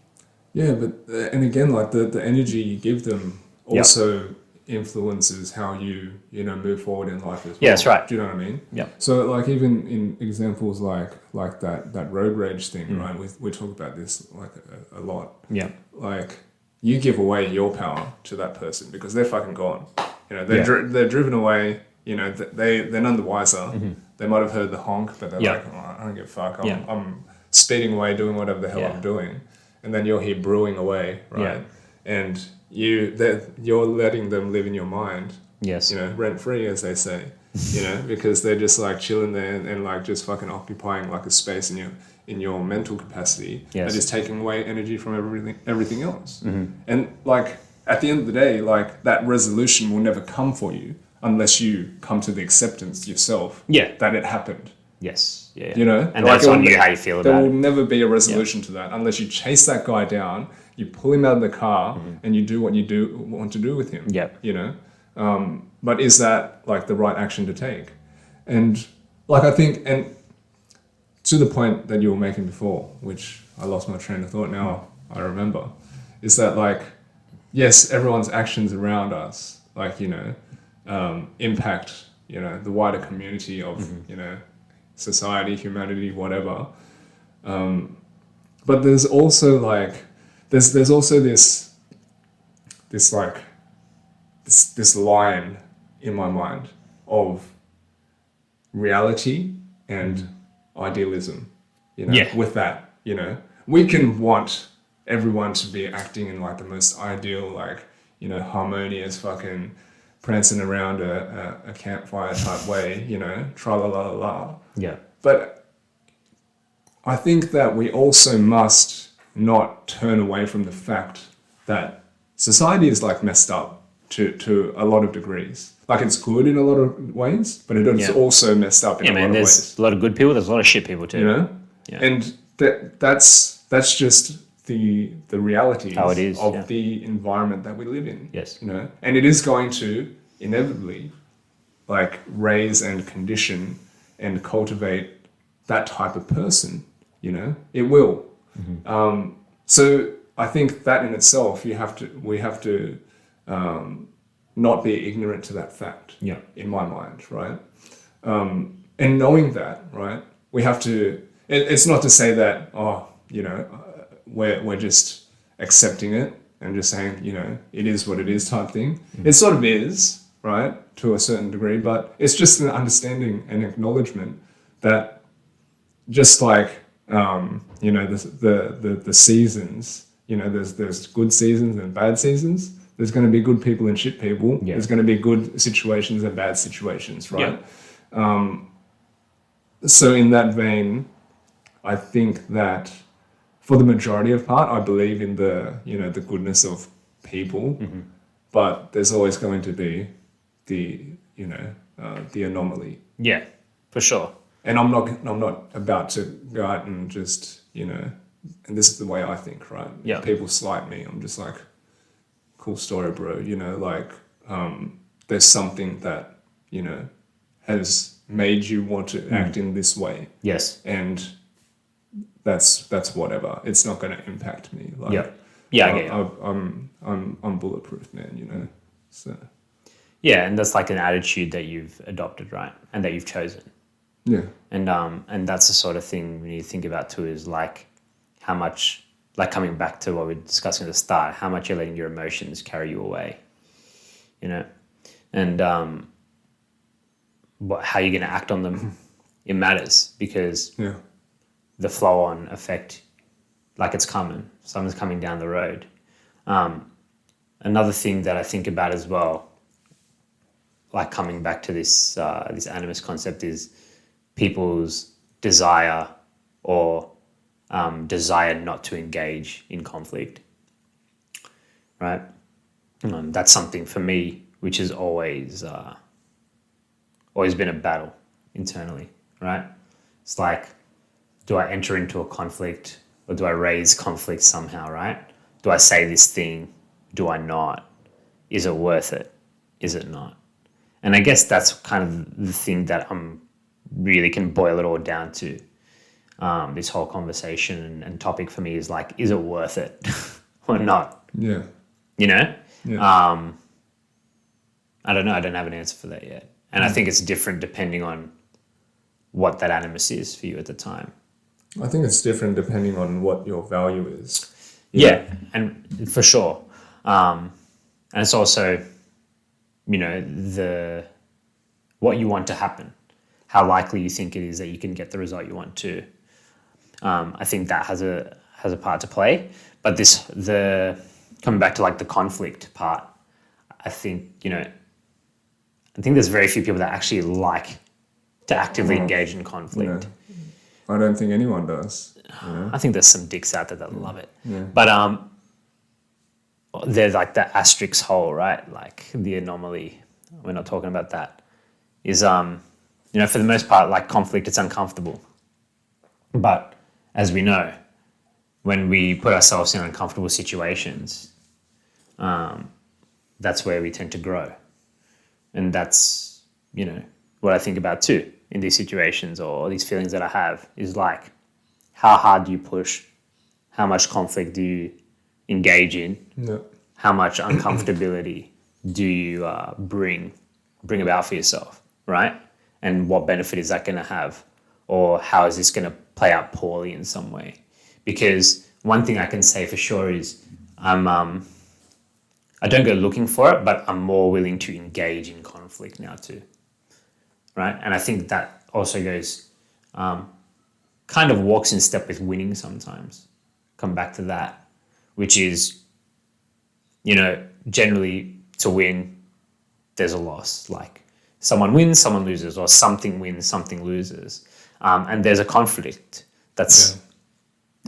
Yeah, but and again, like the energy you give them also influences how you move forward in life as well. Yeah, that's right. Do you know what I mean? Yeah. So like even in examples like that road rage thing, right? We talk about this like a lot. Yeah. Like you give away your power to that person because they're fucking gone. They're driven away. They're none the wiser. They might have heard the honk, but they're like, oh, I don't give a fuck. I'm speeding away, doing whatever the hell I'm doing, and then you're here brewing away, right? And you're letting them live in your mind. Yes. Rent free, as they say. Because they're just like chilling there and like just fucking occupying like a space in your mental capacity that is taking away energy from everything else. And like at the end of the day, like that resolution will never come for you unless you come to the acceptance yourself that it happened. Yes. Yeah. like And that's on you how you feel about it. There will never be a resolution to that unless you chase that guy down, you pull him out of the car, and you do what you want to do with him. But is that like the right action to take? And like I think, and to the point that you were making before, which I lost my train of thought now, I remember, is that like, yes, everyone's actions around us, like, impact you know, the wider community of, you know, society, humanity, whatever. But there's also like, there's also this line in my mind of reality and idealism, you know, with that, you know, we can want everyone to be acting in like the most ideal, like, you know, harmonious fucking prancing around a campfire type way, you know, tra la la la. Yeah. But I think that we also must not turn away from the fact that society is like messed up to a lot of degrees. Like it's good in a lot of ways, but it is also messed up in a lot of ways. There's a lot of good people, there's a lot of shit people too. You know? Yeah. And that's just the realities of the environment that we live in. Yes. You know? And it is going to inevitably like raise and condition and cultivate that type of person, you know? It will. So I think that in itself we have to not be ignorant to that fact, in my mind, right? And knowing that, right, we have to, it's not to say that, you know, we're just accepting it and just saying, you know, it is what it is type thing. It sort of is, right, to a certain degree, but it's just an understanding and acknowledgement that just like, you know, the seasons, you know, there's good seasons and bad seasons. There's going to be good people and shit people. Yeah. There's going to be good situations and bad situations, right? Yeah. So in that vein, I think that for the majority of part, I believe in the, you know, the goodness of people, but there's always going to be the, you know, the anomaly. Yeah, for sure. And I'm not about to go out and just, you know, and this is the way I think, right? Yeah. If people slight me, I'm just like, cool story, bro. You know, like there's something that, you know, has made you want to act in this way. Yes. And that's whatever. It's not going to impact me. Like, I get you. I'm bulletproof, man. You know. So. Yeah, and that's like an attitude that you've adopted, right, and that you've chosen. Yeah. And that's the sort of thing when you think about too is like how much, like coming back to what we were discussing at the start, how much you're letting your emotions carry you away, you know, and how you're going to act on them, it matters because the flow-on effect, like it's coming, someone's coming down the road. Another thing that I think about as well, like coming back to this this animus concept is people's desire or desire not to engage in conflict, right? That's something for me which has always been a battle internally, right? It's like, do I enter into a conflict or do I raise conflict somehow, right? Do I say this thing? Do I not? Is it worth it? Is it not? And I guess that's kind of the thing that I'm really can boil it all down to. This whole conversation and topic for me is like, is it worth it or not? Yeah. You know? Yeah. I don't know. I don't have an answer for that yet. And I think it's different depending on what that animus is for you at the time. I think it's different depending on what your value is. Yeah, and for sure. And it's also, you know, what you want to happen, how likely you think it is that you can get the result you want to. I think that has a part to play. But coming back to like the conflict part, I think, you know, there's very few people that actually like to actively engage in conflict. No, I don't think anyone does. You know? I think there's some dicks out there that love it. Yeah. But there's like the asterisk hole, right? Like the anomaly. We're not talking about that. Is, you know, for the most part, like conflict, it's uncomfortable. But as we know, when we put ourselves in uncomfortable situations, that's where we tend to grow. And that's, you know, what I think about too in these situations or these feelings that I have is like, how hard do you push? How much conflict do you engage in? No. How much uncomfortability do you bring about for yourself? right? And what benefit is that going to have? Or how is this going to play out poorly in some way? Because one thing I can say for sure is I don't go looking for it, but I'm more willing to engage in conflict now too, right? And I think that also goes, kind of walks in step with winning sometimes. Come back to that, which is, generally to win, there's a loss. Like someone wins, someone loses, or something wins, something loses. And there's a conflict that's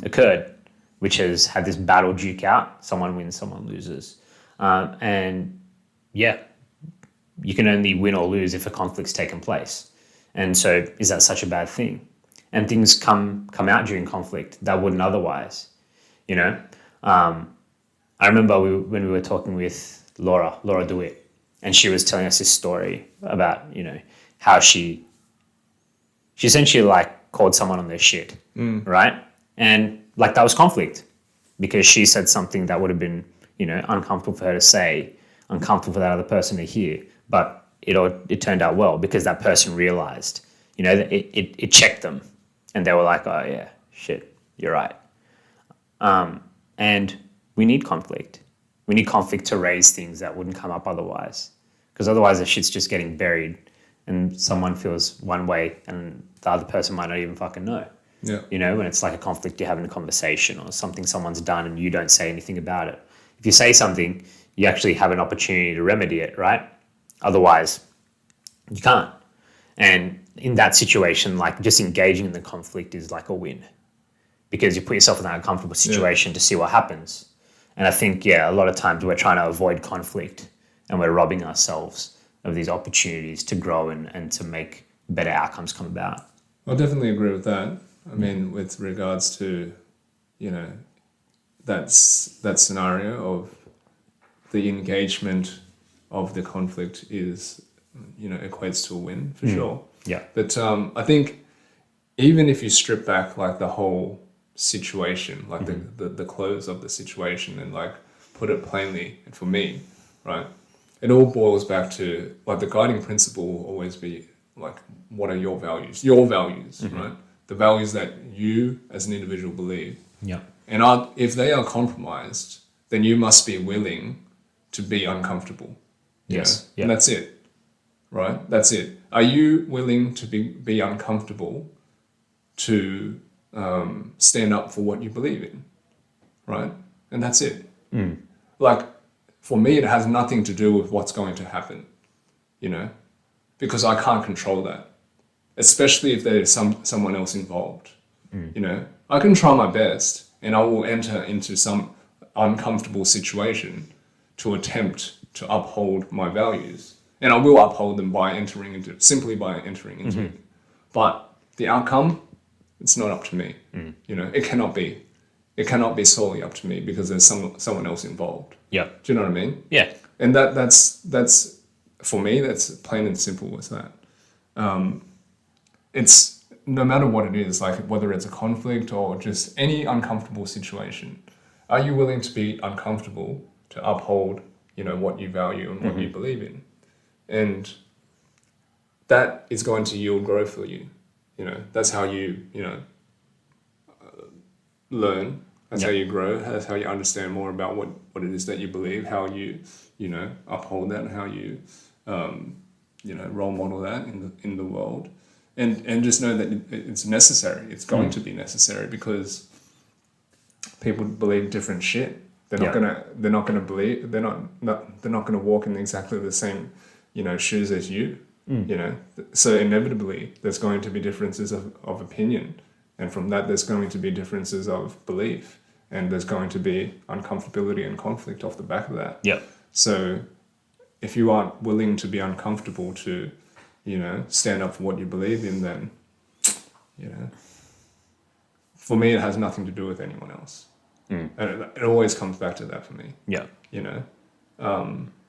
occurred, which has had this battle duke out. Someone wins, someone loses. And yeah, you can only win or lose if a conflict's taken place. And so is that such a bad thing? And things come out during conflict that wouldn't otherwise, I remember when we were talking with Laura DeWitt, and she was telling us this story about, how she essentially like called someone on their shit, right? And like that was conflict because she said something that would have been, uncomfortable for her to say, uncomfortable for that other person to hear, but it turned out well because that person realized, that it checked them and they were like, oh yeah, shit, you're right. And we need conflict. We need conflict to raise things that wouldn't come up otherwise. Because otherwise the shit's just getting buried and someone feels one way and the other person might not even fucking know. Yeah. When it's like a conflict, you're having a conversation or something someone's done and you don't say anything about it. If you say something, you actually have an opportunity to remedy it, right? Otherwise, you can't. And in that situation, like just engaging in the conflict is like a win because you put yourself in that uncomfortable situation to see what happens. And I think, a lot of times we're trying to avoid conflict and we're robbing ourselves of these opportunities to grow and to make better outcomes come about. I definitely agree with that. I mean, with regards to, that scenario of the engagement of the conflict is, equates to a win for sure. Yeah. But I think even if you strip back like the whole situation, like the close of the situation and like put it plainly, and for me, right, it all boils back to like the guiding principle will always be like, what are your values? Your values, right? The values that you as an individual believe. Yeah. And if they are compromised, then you must be willing to be uncomfortable. Yes. And that's it, right? That's it. Are you willing to be uncomfortable to stand up for what you believe in, right? And that's it. Like, for me, it has nothing to do with what's going to happen, because I can't control that, especially if there's someone else involved. I can try my best and I will enter into some uncomfortable situation to attempt to uphold my values. And I will uphold them simply by entering into it. But the outcome, it's not up to me. It cannot be solely up to me because there's someone else involved. Yeah. Do you know what I mean? Yeah. And that's for me, that's plain and simple as that. It's no matter what it is, like whether it's a conflict or just any uncomfortable situation, are you willing to be uncomfortable to uphold, what you value and what you believe in? And that is going to yield growth for you. That's how you, learn. That's how you grow. That's how you understand more about what it is that you believe, how you, uphold that, and how you, role model that in the world. And just know that it's necessary. It's going to be necessary because people believe different shit. They're not gonna walk in exactly the same, shoes as you. So inevitably there's going to be differences of opinion, and from that there's going to be differences of belief, and there's going to be uncomfortability and conflict off the back of that. So if you aren't willing to be uncomfortable to stand up for what you believe in, then for me it has nothing to do with anyone else. And it always comes back to that for me.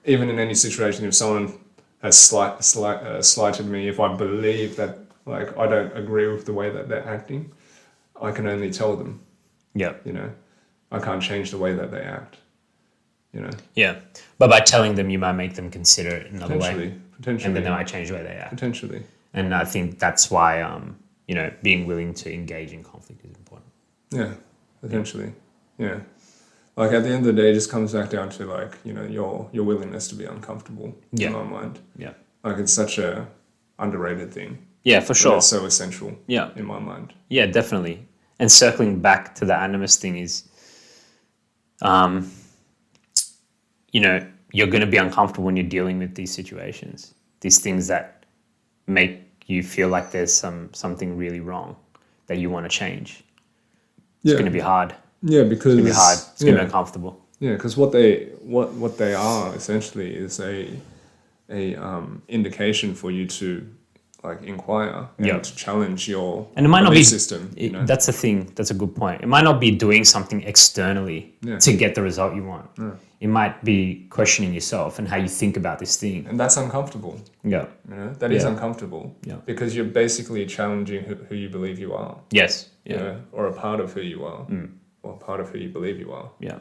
Even in any situation, if someone has slighted me, if I believe that like I don't agree with the way that they're acting, I can only tell them. I can't change the way that they act. But by telling them, you might make them consider it another way. Potentially. And then they might change the way they act. Potentially. And I think that's why, being willing to engage in conflict is important. Yeah, potentially. Yeah. Like at the end of the day, it just comes back down to like, your willingness to be uncomfortable in my mind. Yeah. Like it's such a underrated thing. Yeah, for sure. It's so essential in my mind. Yeah, definitely. And circling back to the Animus thing is, you're going to be uncomfortable when you're dealing with these situations, these things that make you feel like there's something really wrong that you want to change. It's going to be hard. Yeah, because it's going to be hard. It's going to be uncomfortable. Yeah, because what they are essentially is a indication for you to like inquire and to challenge your and it might not be system. That's the thing. That's a good point. It might not be doing something externally to get the result you want. Yeah. It might be questioning yourself and how you think about this thing. And that's uncomfortable. Yeah. That is uncomfortable. Yeah. Because you're basically challenging who you believe you are. Yes. Yeah. Or a part of who you are. Or a part of who you believe you are. Yeah.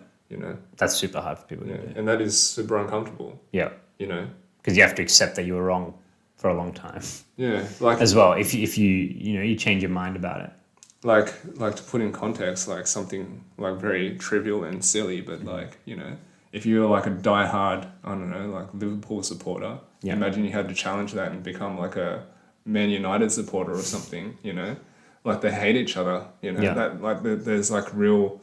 That's super hard for people to do. And that is super uncomfortable. Yeah. Because you have to accept that you were wrong for a long time. Yeah. Like as well, if you change your mind about it. Like to put in context, like something like very trivial and silly, but like, if you were like a diehard, I don't know, like Liverpool supporter, imagine you had to challenge that and become like a Man United supporter or something, like they hate each other, that like there's like real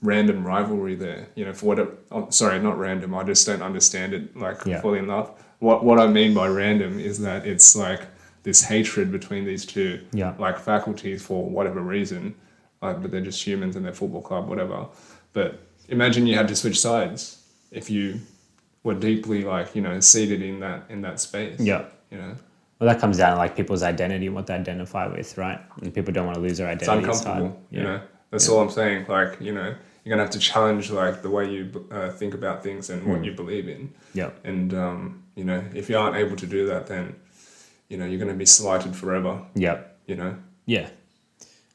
random rivalry there, for what sorry, not random, I just don't understand it like fully enough. What I mean by random is that it's like this hatred between these two like faculties for whatever reason, like, but they're just humans in their football club, whatever. But imagine you had to switch sides if you were deeply like, seated in that space. Yeah. Well, that comes down to like people's identity and what they identify with, right? And people don't want to lose their identity. It's uncomfortable, That's all I'm saying. Like, you're going to have to challenge like the way you think about things and what you believe in. Yeah. And, if you aren't able to do that, then, you're going to be slighted forever. Yeah. Yeah,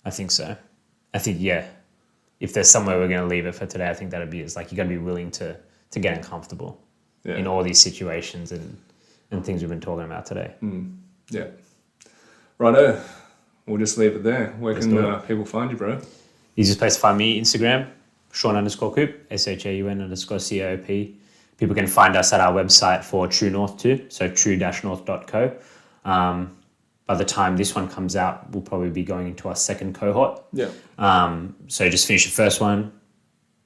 I think so. I think, if there's somewhere we're going to leave it for today, I think that'd be, it's like you got to be willing to get uncomfortable in all these situations and things we've been talking about today. Yeah. Righto. We'll just leave it there. Where can people find you, bro? Easiest place to find me, Instagram, Shaun_Coop, SHAUN_COOP. People can find us at our website for True North too, so true-north.co. By the time this one comes out, we'll probably be going into our second cohort. Yeah. So just finished the first one,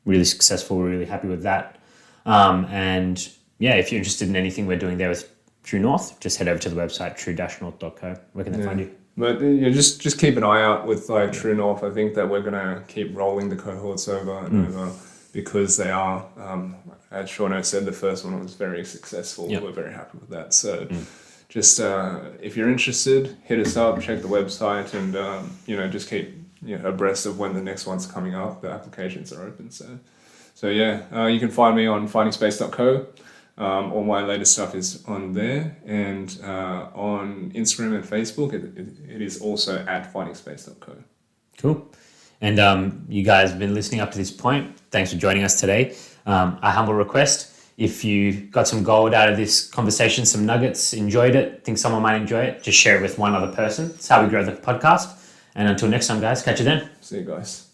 really successful, we're really happy with that. And if you're interested in anything we're doing there with True North, just head over to the website, true-north.co. Where can they find you? But just keep an eye out with like True North. I think that we're going to keep rolling the cohorts over and over because they are, as Shaun said, the first one was very successful. Yep. We're very happy with that. So just if you're interested, hit us up, check the website and, just keep abreast of when the next one's coming up. The applications are open. So you can find me on findingspace.co. All my latest stuff is on there, and on Instagram and Facebook, it is also at findingspace.co. Cool. And you guys have been listening up to this point. Thanks for joining us today. A humble request, if you got some gold out of this conversation, some nuggets, enjoyed it, think someone might enjoy it, just share it with one other person. It's how we grow the podcast. And until next time, guys, catch you then. See you guys.